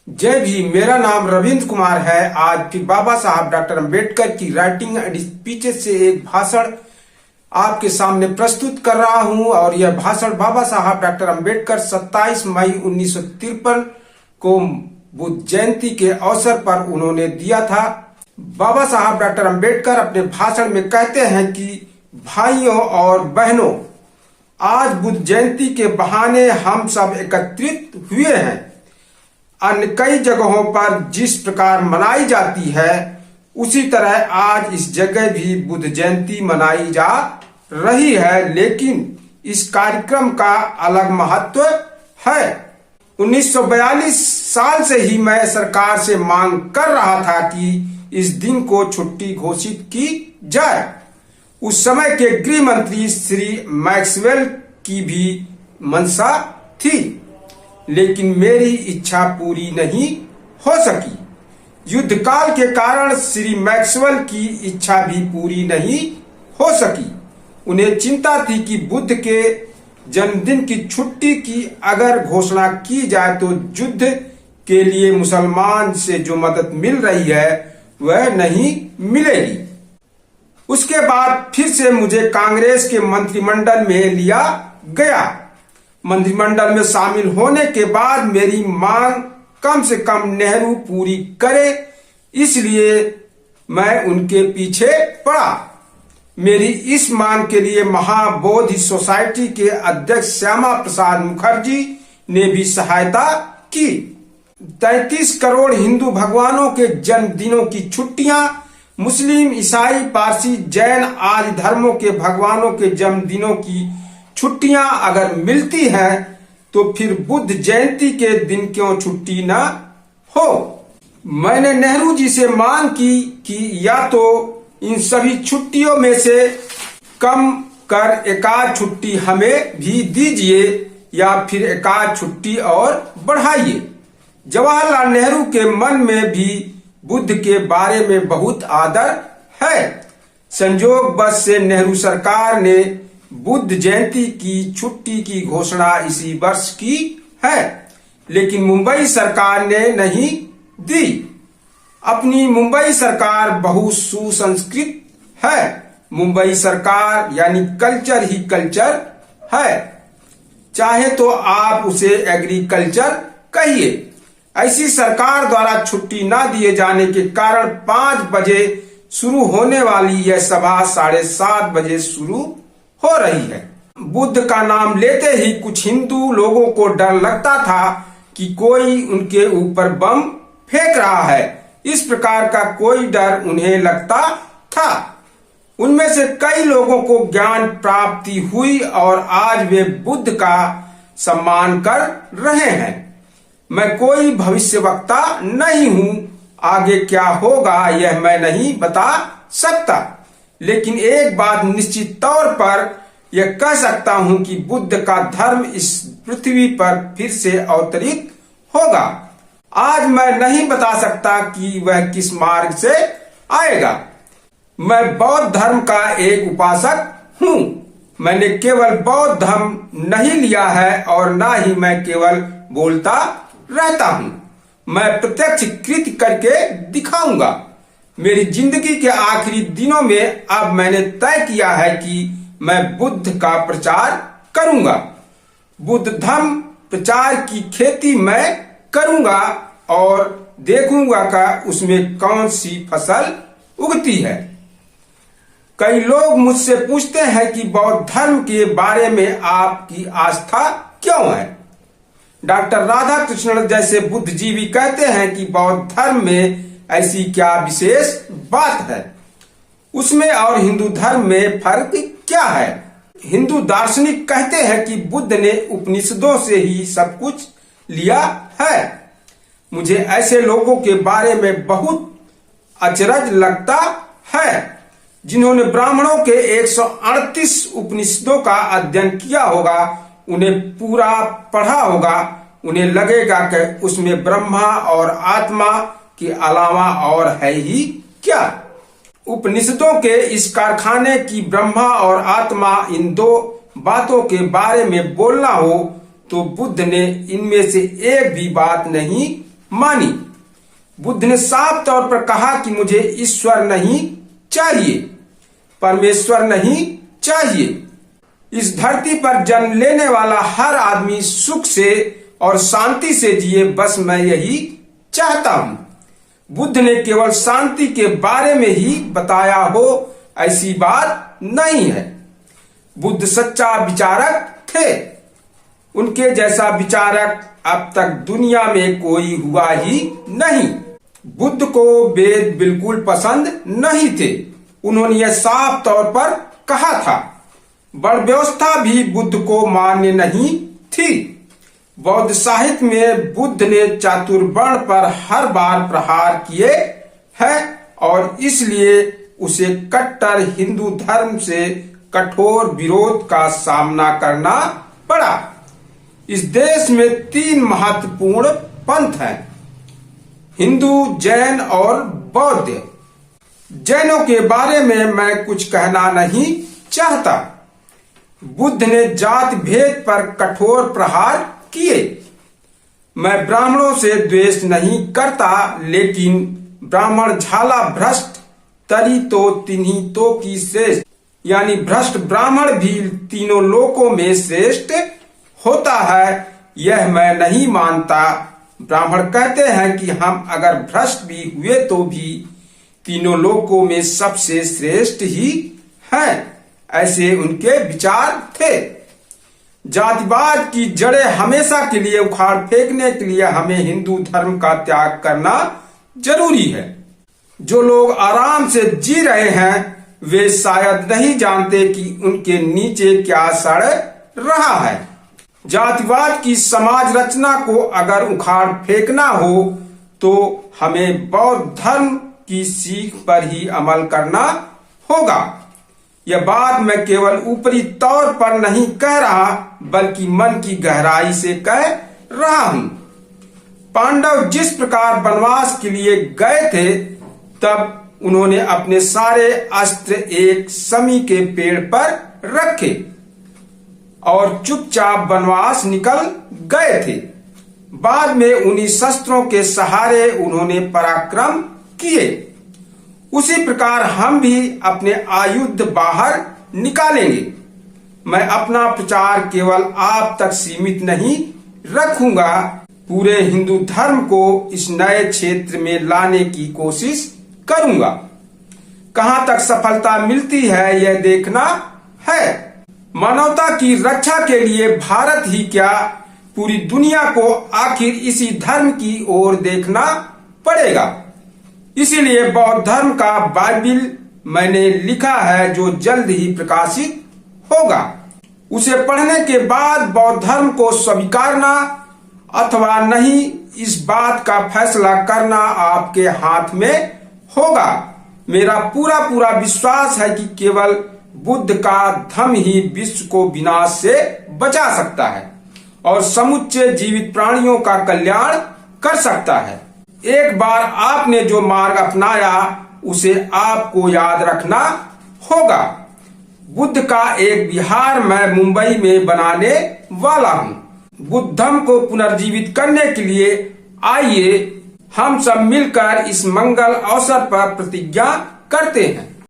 जय भीम। मेरा नाम रविंद्र कुमार है। आज फिर बाबा साहब डॉक्टर अंबेडकर की राइटिंग एंड स्पीचेस से एक भाषण आपके सामने प्रस्तुत कर रहा हूं और यह भाषण बाबा साहब डॉक्टर अंबेडकर 27 मई 1953 को बुद्ध जयंती के अवसर पर उन्होंने दिया था। बाबा साहब डॉक्टर अंबेडकर अपने भाषण में कहते हैं कि भाइयों और बहनों, आज बुद्ध जयंती के बहाने हम सब एकत्रित हुए हैं। अन्य कई जगहों पर जिस प्रकार मनाई जाती है उसी तरह आज इस जगह भी बुद्ध जयंती मनाई जा रही है, लेकिन इस कार्यक्रम का अलग महत्व है। 1942 साल से ही मैं सरकार से मांग कर रहा था कि इस दिन को छुट्टी घोषित की जाए। उस समय के गृह मंत्री श्री मैक्सवेल की भी मंशा थी, लेकिन मेरी इच्छा पूरी नहीं हो सकी। युद्ध काल के कारण श्री मैक्सवेल की इच्छा भी पूरी नहीं हो सकी। उन्हें चिंता थी कि बुद्ध के जन्मदिन की छुट्टी की अगर घोषणा की जाए तो युद्ध के लिए मुसलमान से जो मदद मिल रही है वह नहीं मिलेगी। उसके बाद फिर से मुझे कांग्रेस के मंत्रिमंडल में लिया गया। मंत्रिमंडल में शामिल होने के बाद मेरी मांग कम से कम नेहरू पूरी करे, इसलिए मैं उनके पीछे पड़ा। मेरी इस मांग के लिए महाबोधि सोसाइटी के अध्यक्ष श्यामा प्रसाद मुखर्जी ने भी सहायता की। 33 करोड़ हिंदू भगवानों के जन्मदिनों की छुट्टियां, मुस्लिम, ईसाई, पारसी, जैन आदि धर्मों के भगवानों के जन्मदिनों की छुट्टियां अगर मिलती हैं तो फिर बुद्ध जयंती के दिन क्यों छुट्टी न हो। मैंने नेहरू जी से मांग की कि या तो इन सभी छुट्टियों में से कम कर एकाध छुट्टी हमें भी दीजिए या फिर एकाध छुट्टी और बढ़ाइए। जवाहरलाल नेहरू के मन में भी बुद्ध के बारे में बहुत आदर है। संयोगवश से नेहरू सरकार ने बुद्ध जयंती की छुट्टी की घोषणा इसी वर्ष की है, लेकिन मुंबई सरकार ने नहीं दी। अपनी मुंबई सरकार बहुत सुसंस्कृत है। मुंबई सरकार यानी कल्चर ही कल्चर है, चाहे तो आप उसे एग्रीकल्चर कहिए। ऐसी सरकार द्वारा छुट्टी न दिए जाने के कारण 5 बजे शुरू होने वाली यह सभा 7:30 बजे शुरू हो रही है। बुद्ध का नाम लेते ही कुछ हिंदू लोगों को डर लगता था कि कोई उनके ऊपर बम फेंक रहा है। इस प्रकार का कोई डर उन्हें लगता था। उनमें से कई लोगों को ज्ञान प्राप्ति हुई और आज वे बुद्ध का सम्मान कर रहे हैं। मैं कोई भविष्यवक्ता नहीं हूं, आगे क्या होगा यह मैं नहीं बता सकता, लेकिन एक बात निश्चित तौर पर यह कह सकता हूं कि बुद्ध का धर्म इस पृथ्वी पर फिर से अवतरित होगा। आज मैं नहीं बता सकता कि वह किस मार्ग से आएगा। मैं बौद्ध धर्म का एक उपासक हूं। मैंने केवल बौद्ध धर्म नहीं लिया है और ना ही मैं केवल बोलता रहता हूं। मैं प्रत्यक्ष कृत्य करके दिखाऊंगा। मेरी जिंदगी के आखिरी दिनों में अब मैंने तय किया है कि मैं बुद्ध का प्रचार करूंगा। बुद्ध धर्म प्रचार की खेती मैं करूंगा और देखूंगा कि उसमें कौन सी फसल उगती है। कई लोग मुझसे पूछते हैं कि बौद्ध धर्म के बारे में आपकी आस्था क्यों है। डॉक्टर राधा कृष्णन जैसे बुद्धिजीवी कहते हैं कि बौद्ध धर्म में ऐसी क्या विशेष बात है, उसमें और हिंदू धर्म में फर्क क्या है। हिंदू दार्शनिक कहते हैं कि बुद्ध ने उपनिषदों से ही सब कुछ लिया है। मुझे ऐसे लोगों के बारे में बहुत अचरज लगता है जिन्होंने ब्राह्मणों के 138 उपनिषदों का अध्ययन किया होगा, उन्हें पूरा पढ़ा होगा। उन्हें लगेगा कि उसमें ब्रह्मा और आत्मा के अलावा और है ही क्या। उपनिषदों के इस कारखाने की ब्रह्मा और आत्मा इन दो बातों के बारे में बोलना हो तो बुद्ध ने इनमें से एक भी बात नहीं मानी। बुद्ध ने साफ तौर पर कहा कि मुझे ईश्वर नहीं चाहिए, परमेश्वर नहीं चाहिए। इस धरती पर जन्म लेने वाला हर आदमी सुख से और शांति से जिए, बस मैं यही चाहता हूं। बुद्ध ने केवल शांति के बारे में ही बताया हो ऐसी बात नहीं है। बुद्ध सच्चा विचारक थे। उनके जैसा विचारक अब तक दुनिया में कोई हुआ ही नहीं। बुद्ध को वेद बिल्कुल पसंद नहीं थे। उन्होंने यह साफ तौर पर कहा था। वर्ण व्यवस्था भी बुद्ध को मान्य नहीं थी। बौद्ध साहित्य में बुद्ध ने चातुर्वर्ण पर हर बार प्रहार किए हैं और इसलिए उसे कट्टर हिंदू धर्म से कठोर विरोध का सामना करना पड़ा। इस देश में 3 महत्वपूर्ण पंथ हैं, हिंदू, जैन और बौद्ध। जैनों के बारे में मैं कुछ कहना नहीं चाहता। बुद्ध ने जाति भेद पर कठोर प्रहार किए। मैं ब्राह्मणों से द्वेष नहीं करता, लेकिन ब्राह्मण झाला भ्रष्ट तरी तो तिन्ही तो की श्रेष्ठ, यानी भ्रष्ट ब्राह्मण भी तीनों लोकों में श्रेष्ठ होता है, यह मैं नहीं मानता। ब्राह्मण कहते हैं कि हम अगर भ्रष्ट भी हुए तो भी तीनों लोकों में सबसे श्रेष्ठ ही हैं। ऐसे उनके विचार थे। जातिवाद की जड़ें हमेशा के लिए उखाड़ फेंकने के लिए हमें हिंदू धर्म का त्याग करना जरूरी है। जो लोग आराम से जी रहे हैं वे शायद नहीं जानते कि उनके नीचे क्या सड़ रहा है। जातिवाद की समाज रचना को अगर उखाड़ फेंकना हो तो हमें बौद्ध धर्म की सीख पर ही अमल करना होगा। यह बात मैं केवल ऊपरी तौर पर नहीं कह रहा, बल्कि मन की गहराई से कह रहा हूं। पांडव जिस प्रकार वनवास के लिए गए थे, तब उन्होंने अपने सारे अस्त्र एक समी के पेड़ पर रखे और चुपचाप वनवास निकल गए थे। बाद में उन्हीं शस्त्रों के सहारे उन्होंने पराक्रम किए। उसी प्रकार हम भी अपने आयुध बाहर निकालेंगे। मैं अपना प्रचार केवल आप तक सीमित नहीं रखूंगा, पूरे हिंदू धर्म को इस नए क्षेत्र में लाने की कोशिश करूंगा। कहां तक सफलता मिलती है यह देखना है। मानवता की रक्षा के लिए भारत ही क्या, पूरी दुनिया को आखिर इसी धर्म की ओर देखना पड़ेगा। इसीलिए बौद्ध धर्म का बाइबिल मैंने लिखा है, जो जल्द ही प्रकाशित होगा। उसे पढ़ने के बाद बौद्ध धर्म को स्वीकारना अथवा नहीं, इस बात का फैसला करना आपके हाथ में होगा। मेरा पूरा विश्वास है कि केवल बुद्ध का धम्म ही विश्व को विनाश से बचा सकता है और समुच्चय जीवित प्राणियों का कल्याण कर सकता है। एक बार आपने जो मार्ग अपनाया उसे आपको याद रखना होगा। बुद्ध का एक विहार मैं मुंबई में बनाने वाला हूं। बुद्ध धर्म को पुनर्जीवित करने के लिए आइए हम सब मिलकर इस मंगल अवसर पर प्रतिज्ञा करते हैं।